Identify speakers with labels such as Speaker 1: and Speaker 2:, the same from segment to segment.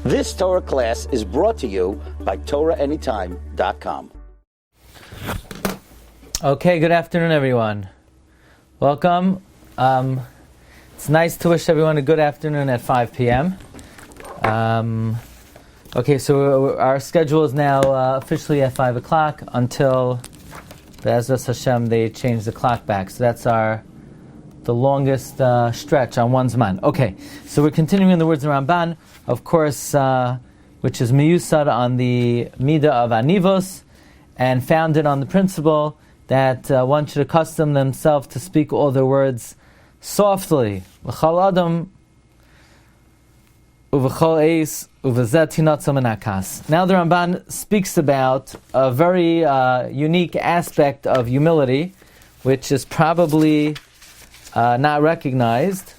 Speaker 1: This Torah class is brought to you by TorahAnytime.com.
Speaker 2: Okay, good afternoon, everyone. Welcome. It's nice to wish everyone a good afternoon at 5 p.m. Okay, so our schedule is now officially at 5 o'clock until, Be'ezras Hashem, they change the clock back. So that's the longest stretch on one's man. Okay, so we're continuing the words of Ramban, of course, which is miyusad on the midah of anivos, and founded on the principle that one should accustom themselves to speak all their words softly. L'chal adam uv'chol eis uv'zeh tinatzam enakas. Now the Ramban speaks about a very unique aspect of humility, which is probably not recognized,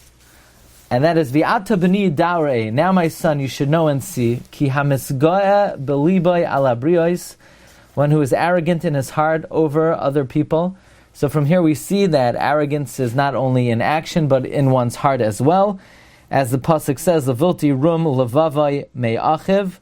Speaker 2: and that is v'ata b'ni daurei. Now, my son, you should know and see ki hamisgoya beliboy ala briois, one who is arrogant in his heart over other people. So from here we see that arrogance is not only in action but in one's heart as well, as the pasuk says, "Levilti rum levavai me'echav."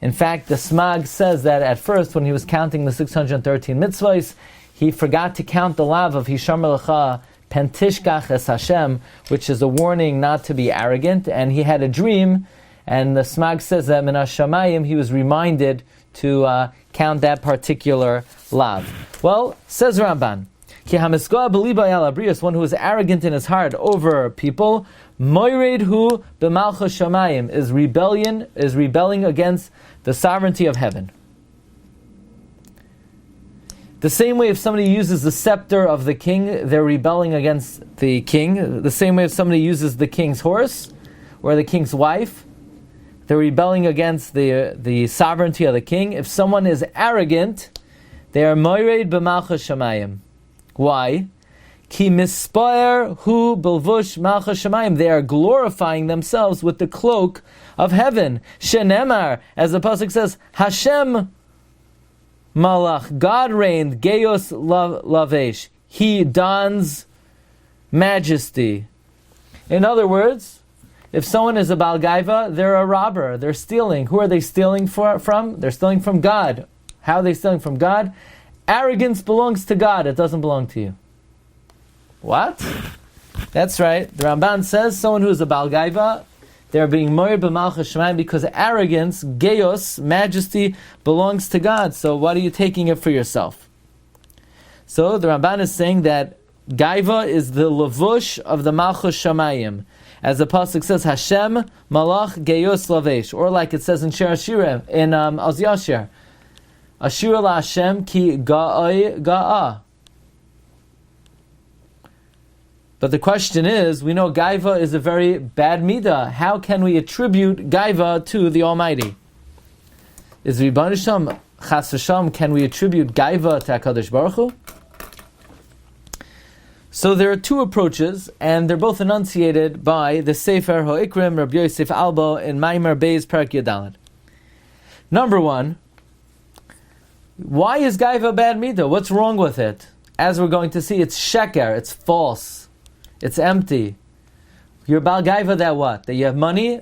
Speaker 2: In fact, the Smag says that at first, when he was counting the 613 mitzvahs, he forgot to count the lav of Hishamar Lecha Pentishkach es Hashem, which is a warning not to be arrogant, and he had a dream, and the Smag says that min hashamayim he was reminded to count that particular lav. Well, says Ramban, Ki hamiskoa b'liba yal abrius, one who is arrogant in his heart over people, moired hu b'malchus shamayim, is rebelling against the sovereignty of heaven. The same way if somebody uses the scepter of the king, they're rebelling against the king. The same way if somebody uses the king's horse or the king's wife, they're rebelling against the sovereignty of the king. If someone is arrogant, they are moired b'malchus shamayim. Why? Ki mispaer hu belvush malchus shamayim. They are glorifying themselves with the cloak of heaven. Shenemar, as the pasuk says, Hashem Malach, God reigned, Geos Lavesh. He dons majesty. In other words, if someone is a Baal Gaiva, they're a robber, they're stealing. Who are they stealing from? They're stealing from God. How are they stealing from God? Arrogance belongs to God, it doesn't belong to you. What? That's right. The Ramban says someone who is a Baal Gaiva, they're being moired b'malchus shamayim because arrogance, geos, majesty, belongs to God. So what are you taking it for yourself? So the Ramban is saying that Gaiva is the levush of the malchus shamayim. As the pasuk says, Hashem malach geos lavesh. Or like it says in Shir Ashira, in Oz Yashir, Ashira la Hashem ki ga'oi ga'a. But the question is, we know Gaiva is a very bad midah. How can we attribute Gaiva to the Almighty? Is Rebbeinu Shem, Chas v'Shalom, can we attribute Gaiva to HaKadosh Baruch Hu? So there are two approaches, and they're both enunciated by the Sefer HaIkrim, Rabbi Yosef Albo, in Maimer Beis Perak Yadalet. Number one, why is Gaiva a bad midah? What's wrong with it? As we're going to see, it's sheker, it's false. It's empty. You're Baal Gaiva that what? That you have money?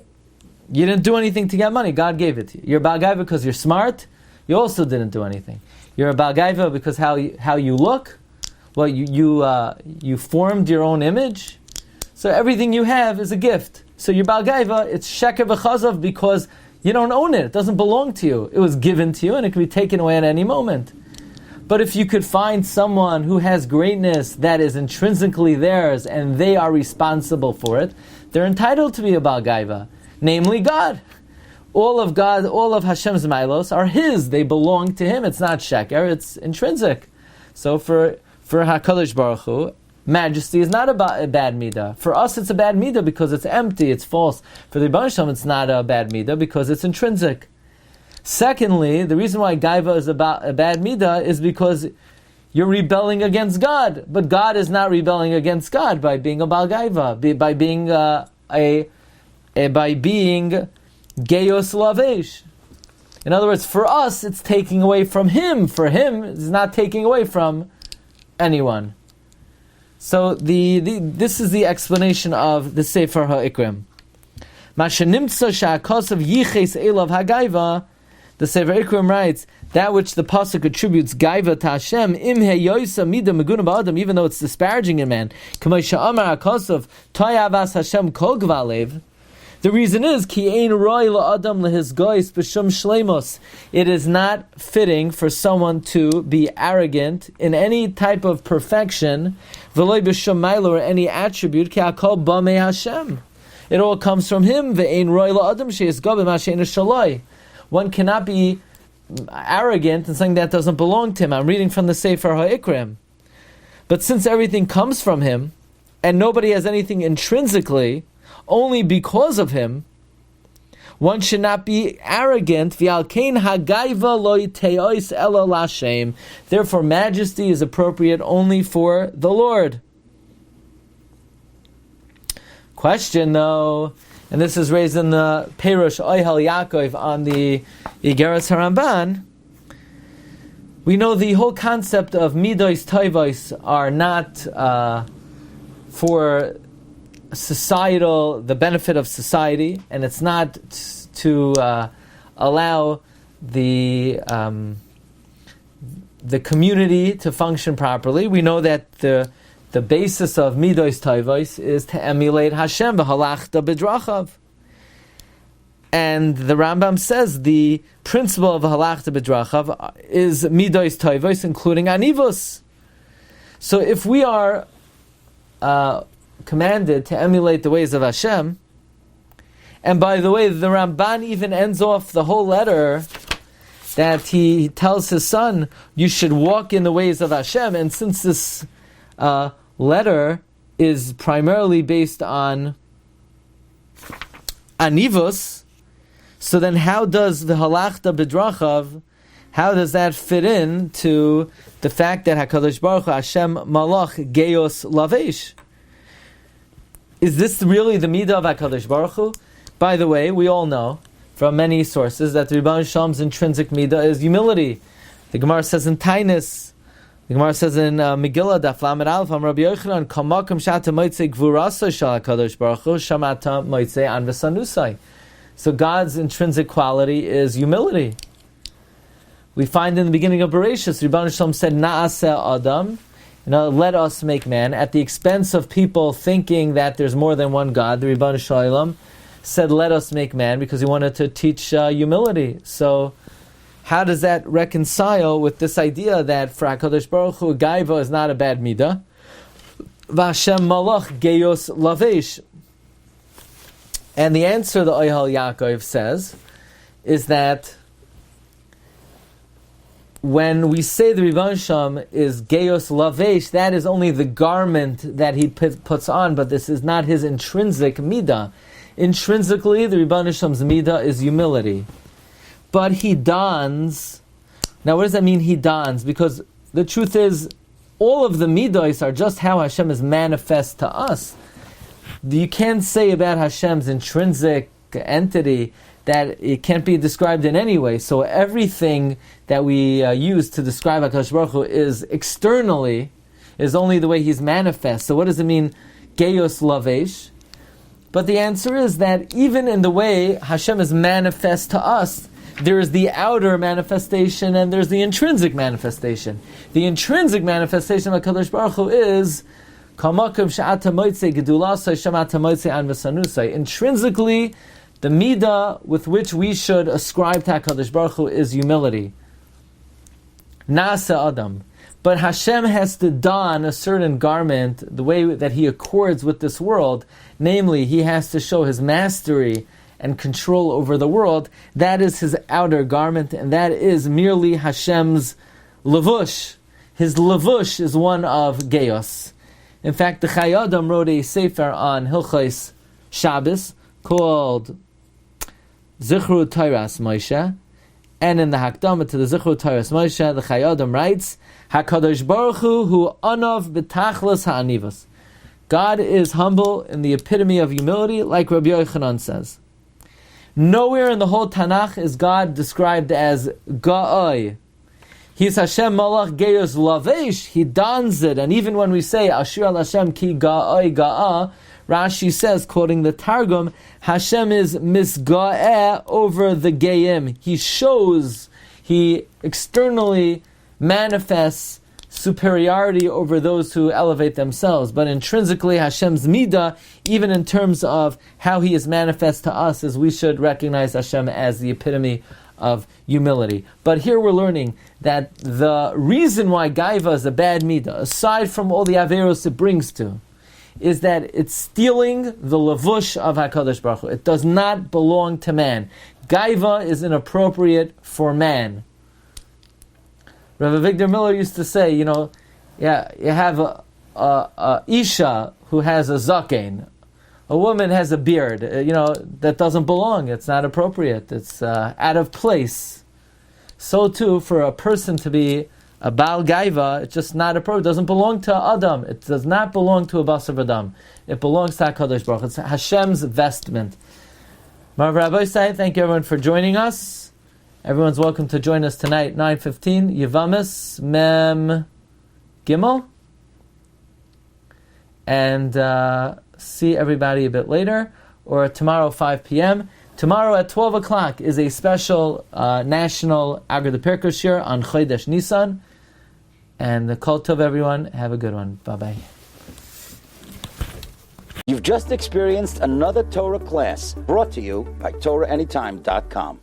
Speaker 2: You didn't do anything to get money. God gave it to you. You're Baal Gaiva because you're smart? You also didn't do anything. You're a Baal Gaiva because how you look? Well, you formed your own image? So everything you have is a gift. So you're Baal Gaiva, it's sheker v'chazav because you don't own it. It doesn't belong to you. It was given to you and it can be taken away at any moment. But if you could find someone who has greatness that is intrinsically theirs and they are responsible for it, they're entitled to be a Baal Gaiva, namely God. All of Hashem's Mailos are His. They belong to Him. It's not sheker, it's intrinsic. So for HaKadosh Baruch Hu, majesty is not a bad midah. For us it's a bad midah because it's empty, it's false. For the Rebbeinu Shalom it's not a bad midah because it's intrinsic. Secondly, the reason why Gaiva is a bad midah is because you're rebelling against God. But God is not rebelling against God by being a Baal Gaiva, by being Geos Lavesh. In other words, for us, it's taking away from Him. For Him, it's not taking away from anyone. So this is the explanation of the Sefer HaIkrim. Mashenimtza sha'akos of yiches elav hagaiva. The Sefer Ikrim writes, that which the pasuk attributes gaiva to Hashem, im heyoisa mida meguna ba'adam, even though it's disparaging in man. K'may sha'amar ha'kosov toyavas Hashem kol gvalev. The reason is ki ein roi la'adam lehisgois b'shum shleimos. It is not fitting for someone to be arrogant in any type of perfection, v'loi b'shum mailo, or any attribute, ki hakol b'mei Hashem. It all comes from Him. Ve'ein roi la'adam she'yisgabim ha'she'enu shaloi. One cannot be arrogant in something that doesn't belong to Him. I'm reading from the Sefer HaIkrim. But since everything comes from Him, and nobody has anything intrinsically, only because of Him, one should not be arrogant. Therefore, majesty is appropriate only for the Lord. Question though, and this is raised in the Perush Oyhel Yaakov on the Iggeres HaRamban. We know the whole concept of midos toivos are not for the benefit of society, and it's not to allow the community to function properly. We know that the basis of midos toivos is to emulate Hashem, v'halachta b'drachav. And the Rambam says the principle of halachta b'drachav is midos toivos, including anivos. So if we are commanded to emulate the ways of Hashem, and by the way, the Ramban even ends off the whole letter that he tells his son, you should walk in the ways of Hashem, and since this letter is primarily based on anivos, so then how does the halachta b'drachav, how does that fit in to the fact that HaKadosh Baruch Hu, Hashem malach geos lavesh? Is this really the midah of HaKadosh Baruch Hu? By the way, we all know from many sources that the Rebbeinu Shalom's intrinsic midah is humility. The Gemara says in Tainus, the Gemara says in Megillah, Daf Lamed Aleph, Rabbi Yochanan, Kamakom shata moitzei gvurasai shel HaKadosh Baruch Hu, shamata moitzei an v'sanusai. So God's intrinsic quality is humility. We find in the beginning of Bereshis, Rebbeinu Shalom said, Na'aseh Adam, let us make man, at the expense of people thinking that there's more than one God. The Rebbeinu Shalom said, let us make man, because he wanted to teach humility. So how does that reconcile with this idea that for HaKadosh Baruch Hu, Gaiva is not a bad midah? Vashem malach geos lavesh. And the answer the Oyhel Yaakov says is that when we say the Rebbeinu Shalom is geos lavesh, that is only the garment that he puts on, but this is not his intrinsic midah. Intrinsically, the Rebbeinu Shalom's midah is humility. But he dons. Now, what does that mean, he dons? Because the truth is, all of the midos are just how Hashem is manifest to us. You can't say about Hashem's intrinsic entity that it can't be described in any way. So everything that we use to describe HaKadosh Baruch Hu is externally, is only the way He's manifest. So what does it mean, geos lavesh? But the answer is that even in the way Hashem is manifest to us, there is the outer manifestation and there's the intrinsic manifestation. The intrinsic manifestation of HaKadosh Baruch Hu is intrinsically, the midah with which we should ascribe to HaKadosh Baruch Hu is humility. Nasa Adam. But Hashem has to don a certain garment, the way that He accords with this world, namely, He has to show His mastery and control over the world. That is His outer garment, and that is merely Hashem's levush. His levush is one of geos. In fact, the Chai Adam wrote a sefer on Hilchos Shabbos called Zichru Teiras Moshe, and in the Hakdama to the Zichru Teiras Moshe, the Chai Adam writes, HaKadosh Baruch Hu anav b'tachlis ha'anivos. God is humble in the epitome of humility, like Rabbi Yochanan says. Nowhere in the whole Tanakh is God described as Ga'ai. He's Hashem Malach Geos Lavesh. He dons it. And even when we say Ashir al Hashem ki Ga'ai Ga'a, Rashi says, quoting the Targum, Hashem is misga'eh over the geim. He externally manifests superiority over those who elevate themselves. But intrinsically, Hashem's midah, even in terms of how He is manifest to us, is we should recognize Hashem as the epitome of humility. But here we're learning that the reason why gaiva is a bad midah, aside from all the averos it brings to, is that it's stealing the levush of HaKadosh Baruch Hu. It does not belong to man. Gaiva is inappropriate for man. Rabbi Victor Miller used to say, you have a Isha who has a zaken. A woman has a beard. That doesn't belong. It's not appropriate. It's out of place. So too, for a person to be a Baal Gaiva, it's just not appropriate. It doesn't belong to Adam. It does not belong to a Basar Adam. It belongs to HaKadosh Baruch Hu. It's Hashem's vestment. Rabbi, thank you everyone for joining us. Everyone's welcome to join us tonight, 9:15, Yevamis Mem Gimel. And see everybody a bit later, or tomorrow 5 p.m. Tomorrow at 12 o'clock is a special national Agar de Pirkos Shir on Chodesh Nisan. And the Kol Tov, everyone. Have a good one. Bye-bye.
Speaker 1: You've just experienced another Torah class brought to you by TorahAnytime.com.